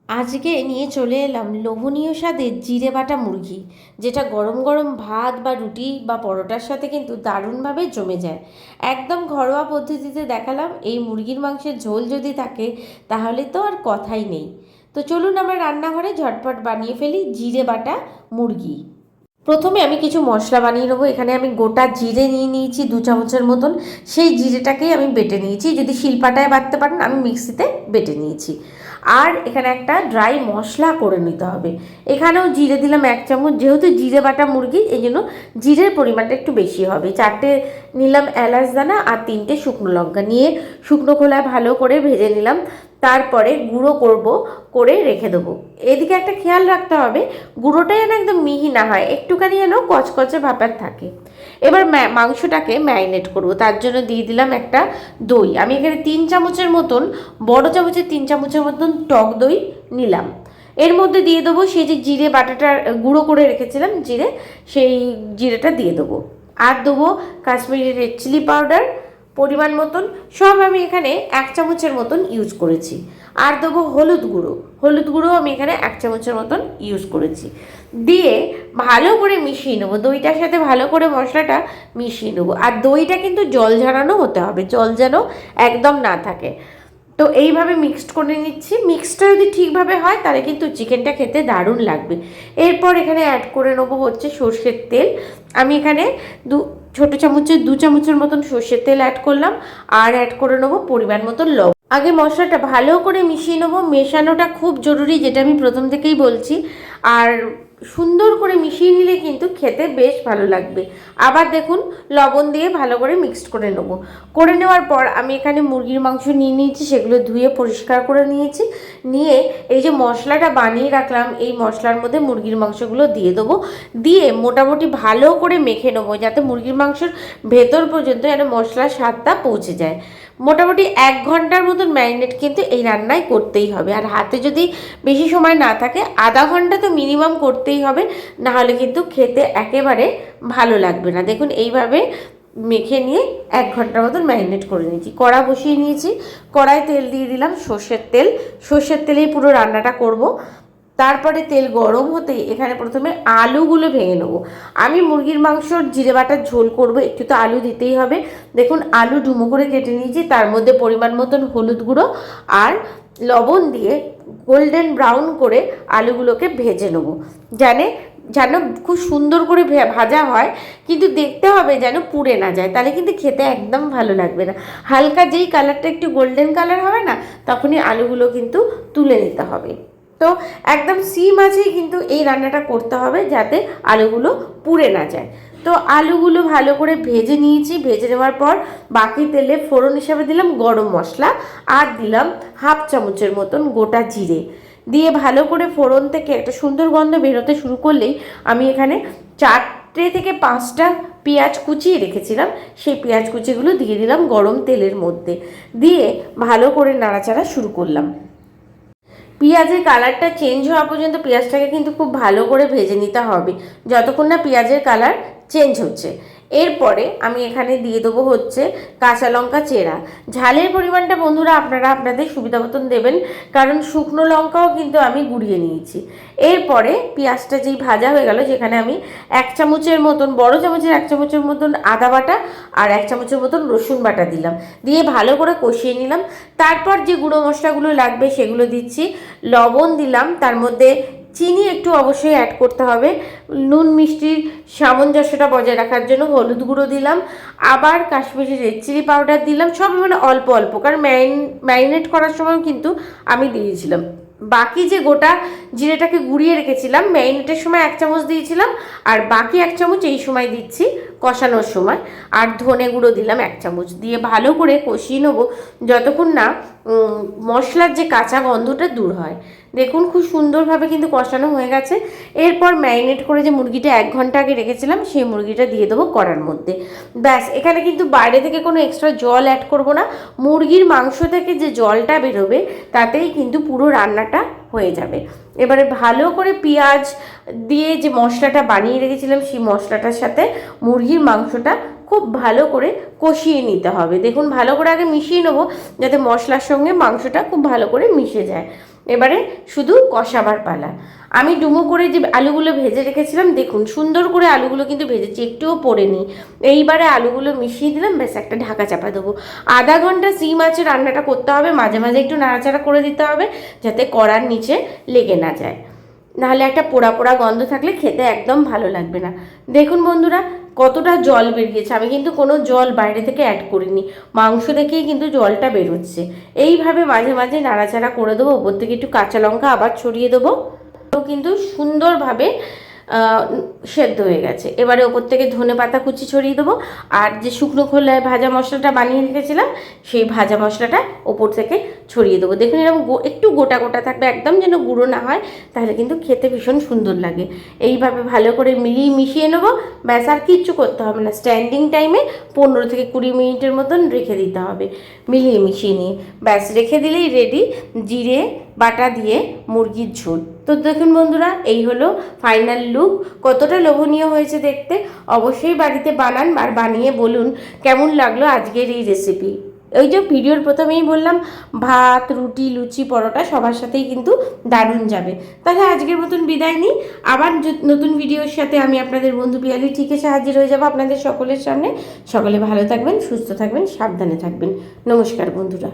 আজকে নিয়ে চলে এলাম লোভনীয় স্বাদের জিরে বাটা মুরগি, যেটা গরম গরম ভাত বা রুটি বা পরোটার সাথে কিন্তু দারুণভাবে জমে যায়। একদম ঘরোয়া পদ্ধতিতে দেখালাম। এই মুরগির মাংসের ঝোল যদি থাকে তাহলে তো আর কথাই নেই। তো চলুন আমার রান্নাঘরে ঝটপট বানিয়ে ফেলি জিরে বাটা মুরগি। প্রথমে আমি কিছু মশলা বানিয়ে নেবো। এখানে আমি গোটা জিরে নিয়ে নিয়েছি 2 চামচের মতন। সেই জিরেটাকেই আমি বেটে নিয়েছি, যদি শিলপাটায় বাটতে পারেন, আমি মিক্সিতে বেটে নিয়েছি। আর এখানে একটা ড্রাই মশলা করে নিতে হবে। এখানেও জিরে দিলাম 1 চামচ, যেহেতু জিরে বাটা মুরগি এই জন্য জিরের পরিমাণটা একটু বেশি হবে। 4টে নিলাম এলাচ দানা আর 3টে শুকনো লঙ্কা নিয়ে শুকনো খোলায় ভালো করে ভেজে নিলাম। তারপরে গুঁড়ো করে রেখে দেবো। এদিকে একটা খেয়াল রাখতে হবে, গুঁড়োটা যেন একদম মিহি না হয়, একটুখানি যেন কচকচে ভাপার থাকে। এবার মাংসটাকে ম্যারিনেট করব। তার জন্য দিয়ে দিলাম একটা দই। আমি এখানে 3 চামচের মতন, বড় চামচের 3 চামচের মতন টক দই নিলাম। এর মধ্যে দিয়ে দেবো সেই যে জিরে বাটাটা গুঁড়ো করে রেখেছিলাম, সেই জিরেটা দিয়ে দেবো। আর দেবো কাশ্মীরি রেড চিলি পাউডার পরিমাণ মতন, সব আমি এখানে 1 চামচের মতন ইউজ করেছি। আর দেবো হলুদ গুঁড়ো আমি এখানে 1 চামচের মতন ইউজ করেছি। দিয়ে ভালো করে মিশিয়ে নেবো, দইটার সাথে ভালো করে মশলাটা মিশিয়ে নেবো। আর দইটা কিন্তু জল ঝরানো হতে হবে, জল যেন একদম না থাকে। তো এইভাবে মিক্সড করে নিচ্ছি। মিক্সটা যদি ঠিকভাবে হয় তাহলে কিন্তু চিকেনটা খেতে দারুণ লাগবে। এরপর এখানে অ্যাড করে নেবো হচ্ছে সর্ষের তেল। আমি এখানে ছোটো চামচের 2 চামচের মতন সর্ষের তেল অ্যাড করলাম। আর অ্যাড করে নেবো পরিমাণ মতন লবণ। আগে মশলাটা ভালো করে মিশিয়ে নেবো। মেশানোটা খুব জরুরি, যেটা আমি প্রথম থেকেই বলছি। আর সুন্দর করে মিশিয়ে নিলে কিন্তু খেতে বেশ ভালো লাগবে। আবার দেখুন, লবণ দিয়ে ভালো করে মিক্সড করে নেবো। করে নেওয়ার পর আমি এখানে মুরগির মাংস নিয়ে নিয়েছি, সেগুলো ধুয়ে পরিষ্কার করে নিয়েছি। নিয়ে এই যে মশলাটা বানিয়ে রাখলাম, এই মশলার মধ্যে মুরগির মাংসগুলো দিয়ে দেবো। দিয়ে মোটামুটি ভালো করে মেখে নেবো, যাতে মুরগির মাংসের ভেতর পর্যন্ত যেন মশলার স্বাদটা পৌঁছে যায়। মোটামুটি 1 ঘন্টার মতন ম্যারিনেট কিন্তু এই রান্নায় করতেই হবে। আর হাতে যদি বেশি সময় না থাকে, আধা ঘন্টা তো মিনিমাম করতেই হবে, নাহলে কিন্তু খেতে একেবারে ভালো লাগবে না। দেখুন এইভাবে মেখে নিয়ে 1 ঘন্টার মতন ম্যারিনেট করে নিয়েছি। কড়া বসিয়ে নিয়েছি, কড়ায় তেল দিয়ে দিলাম সর্ষের তেলেই পুরো রান্নাটা করব। তারপরে তেল গরম হতেই এখানে প্রথমে আলুগুলো ভেঙে নেবো। আমি মুরগির মাংসর জিরে বাটার ঝোল করব, একটু তো আলু দিতেই হবে। দেখুন আলু ডুমো করে কেটে নিয়েছি, তার মধ্যে পরিমাণ মতন হলুদ গুঁড়ো আর লবণ দিয়ে গোল্ডেন ব্রাউন করে আলুগুলোকে ভেজে নেবো। যেন খুব সুন্দর করে ভাজা হয়, কিন্তু দেখতে হবে যেন পুড়ে না যায়, তাহলে কিন্তু খেতে একদম ভালো লাগবে না। হালকা যেই কালারটা একটু গোল্ডেন কালার হবে না, তখনই আলুগুলো কিন্তু তুলে নিতে হবে। তো একদম সিম আছেই কিন্তু এই রান্নাটা করতে হবে, যাতে আলুগুলো পুড়ে না যায়। তো আলুগুলো ভালো করে ভেজে নিয়েছি। ভেজে নেওয়ার পর বাকি তেলে ফোড়ন হিসাবে দিলাম গরম মশলা, আর দিলাম 1/2 চামচের মতন গোটা জিরে। দিয়ে ভালো করে ফোড়ন থেকে একটা সুন্দর গন্ধ বেরোতে শুরু করলেই আমি এখানে 4টে থেকে 5টা পেঁয়াজ কুচিয়ে রেখেছিলাম, সেই পেঁয়াজ কুচিগুলো দিয়ে দিলাম গরম তেলের মধ্যে। দিয়ে ভালো করে নাড়াচাড়া শুরু করলাম। পেঁয়াজের কালারটা চেঞ্জ হওয়া পর্যন্ত পেঁয়াজটাকে কিন্তু খুব ভালো করে ভেজে নিতে হবে, যতক্ষণ না পেঁয়াজের কালার চেঞ্জ হচ্ছে। এরপরে আমি এখানে দিয়ে দেবো হচ্ছে কাঁচা লঙ্কা চেরা। ঝালের পরিমাণটা বন্ধুরা আপনারা আপনাদের সুবিধা মতন দেবেন, কারণ শুকনো লঙ্কাও কিন্তু আমি গুঁড়িয়ে নিয়েছি। এরপরে পেঁয়াজটা যেই ভাজা হয়ে গেল, যেখানে আমি 1 চামচের মতন, বড় চামচের 1 চামচের মতন আদা বাটা আর 1 চামচের মতন রসুন বাটা দিলাম। দিয়ে ভালো করে কষিয়ে নিলাম। তারপর যে গুঁড়ো মশলাগুলো লাগবে সেগুলো দিচ্ছি। লবণ দিলাম, তার মধ্যে চিনি একটু অবশ্যই অ্যাড করতে হবে নুন মিষ্টির সামঞ্জস্যটা বজায় রাখার জন্য। হলুদ গুঁড়ো দিলাম, আবার কাশ্মীরি রেড চিলি পাউডার দিলাম, সব মানে অল্প অল্প, কারণ ম্যারিনেট করার সময় কিন্তু আমি দিয়েছিলাম। বাকি যে গোটা জিরেটাকে গুঁড়িয়ে রেখেছিলাম, ম্যারিনেটের সময় 1 চামচ দিয়েছিলাম, আর বাকি 1 চামচ এই সময় দিচ্ছি কষানোর সময়। আর ধনে গুঁড়ো দিলাম 1 চামচ। দিয়ে ভালো করে কষিয়ে নেবো যতক্ষণ না মশলার যে কাঁচা গন্ধটা দূর হয়। দেখুন খুব সুন্দরভাবে কিন্তু কষানো হয়ে গেছে। এরপর ম্যারিনেট করে যে মুরগিটা 1 ঘন্টা আগে রেখেছিলাম, সেই মুরগিটা দিয়ে দেবো কড়ার মধ্যে। ব্যাস, এখানে কিন্তু বাইরে থেকে কোনো এক্সট্রা জল অ্যাড করব না। মুরগির মাংস থেকে যে জলটা বেরোবে তাতেই কিন্তু পুরো রান্নাটা হয়ে যাবে। এবারে ভালো করে পেঁয়াজ দিয়ে যে মশলাটা বানিয়ে রেখেছিলাম, সেই মশলাটার সাথে মুরগির মাংসটা খুব ভালো করে কষিয়ে নিতে হবে। দেখুন ভালো করে আগে মিশিয়ে নেবো, যাতে মশলার সঙ্গে মাংসটা খুব ভালো করে মিশে যায়। এবারে শুধু কষাবার পালা। আমি ডুমো করে যে আলুগুলো ভেজে রেখেছিলাম, দেখুন সুন্দর করে আলুগুলো কিন্তু ভেজেছি, একটুও পড়েনি। এইবারে আলুগুলো মিশিয়ে দিলাম, ব্যাস একটা ঢাকা চাপা দেবো। আধা ঘন্টা সিম আঁচে রান্নাটা করতে হবে, মাঝে মাঝে একটু নাড়াচাড়া করে দিতে হবে যাতে কড়ার নিচে লেগে না যায়, নাহলে একটা পোড়া পোড়া গন্ধ থাকলে খেতে একদম ভালো লাগবে না। দেখুন বন্ধুরা কতটা জল বেরিয়েছে, আমি কিন্তু কোনো জল বাইরে থেকে অ্যাড করিনি, মাংস দেখেই কিন্তু জলটা বেরোচ্ছে। এইভাবে মাঝে মাঝে নাড়াচাড়া করে দেবো, ওপর থেকে একটু কাঁচা লঙ্কা আবার ছড়িয়ে দেবো, তো কিন্তু সুন্দরভাবে সেদ্ধ হয়ে গেছে। এবারে ওপর থেকে ধনেপাতা কুচি ছড়িয়ে দেবো, আর যে শুকনো খোলায় ভাজা মশলাটা বানিয়ে রেখেছিলাম সেই ভাজা মশলাটা ওপর থেকে ছড়িয়ে দেবো। দেখুন এরকম একটু গোটা গোটা থাকবে, একদম যেন গুঁড়ো না হয়, তাহলে কিন্তু খেতে ভীষণ সুন্দর লাগে। এইভাবে ভালো করে মিশিয়ে নেবো, ব্যাস আর কিচ্ছু করতে হবে না। স্ট্যান্ডিং টাইমে 15 থেকে 20 মিনিটের মতন রেখে দিতে হবে, মিলিয়ে মিশিয়ে নিয়ে ব্যাস রেখে দিলেই রেডি জিরে বাটা দিয়ে মুরগির ঝোল। তো দেখুন বন্ধুরা, এই হলো ফাইনাল লুক। কতটা লোভনীয় হয়েছে দেখতে, অবশ্যই বাড়িতে বানান আর বানিয়ে বলুন কেমন লাগলো আজকের এই রেসিপি। ওই যে ভিডিওর প্রথমেই বললাম, ভাত রুটি লুচি পরোটা সবার সাথেই কিন্তু দারুণ যাবে। তাহলে আজকের মতন বিদায় নিই, আবার নতুন ভিডিওর সাথে আমি আপনাদের বন্ধু পিয়ালি ঠিক এসে হাজির হয়ে যাবো আপনাদের সকলের সামনে। সকলে ভালো থাকবেন, সুস্থ থাকবেন, সাবধানে থাকবেন। নমস্কার বন্ধুরা।